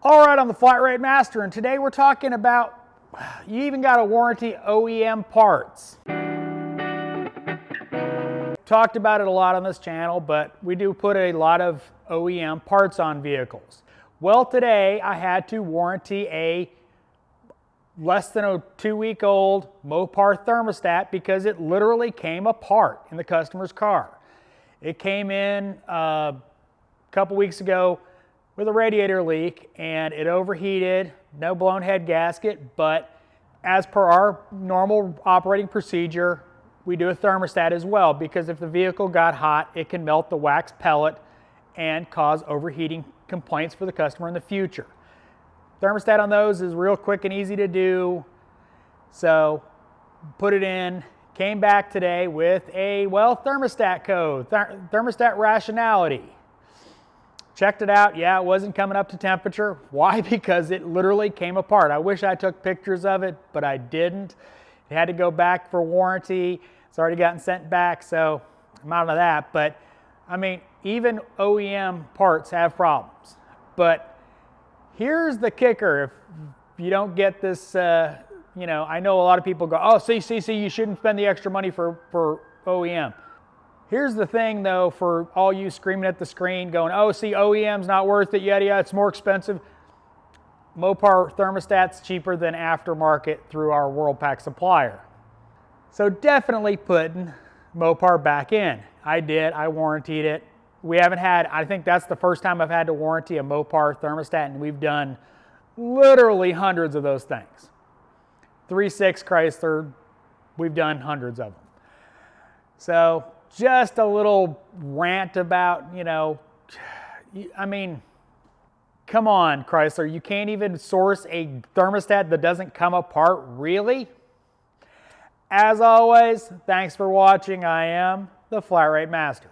All right, I'm the Flat Rate Master, and today we're talking about, you even got to warranty OEM parts. Talked about it a lot on this channel, but we do put a lot of OEM parts on vehicles. Well, today I had to warranty a less than a 2-week-old Mopar thermostat because it literally came apart in the customer's car. It came in a couple weeks ago with a radiator leak and it overheated, no blown head gasket, but as per our normal operating procedure, we do a thermostat as well because if the vehicle got hot, it can melt the wax pellet and cause overheating complaints for the customer in the future. Thermostat on those is real quick and easy to do. So put it in, came back today with a, well, thermostat code, thermostat rationality. Checked it out, yeah, it wasn't coming up to temperature. Why? Because it literally came apart. I wish I took pictures of it, but I didn't. It had to go back for warranty. It's already gotten sent back, so I'm out of that. But I mean, even OEM parts have problems. But here's the kicker. If you don't get this, you know, I know a lot of people go, oh, see, you shouldn't spend the extra money for OEM. Here's the thing though, for all you screaming at the screen going, oh, see, OEM's not worth it, yada, yada, it's more expensive. Mopar thermostat's cheaper than aftermarket through our WorldPack supplier. So definitely putting Mopar back in. I did, I warrantied it. We haven't had, I think that's the first time I've had to warranty a Mopar thermostat, and we've done literally hundreds of those things. 3.6 Chrysler, we've done hundreds of them. So just a little rant about, you know, I mean, come on, Chrysler, you can't even source a thermostat that doesn't come apart, really? As always, thanks for watching. I am the Flat Rate Master.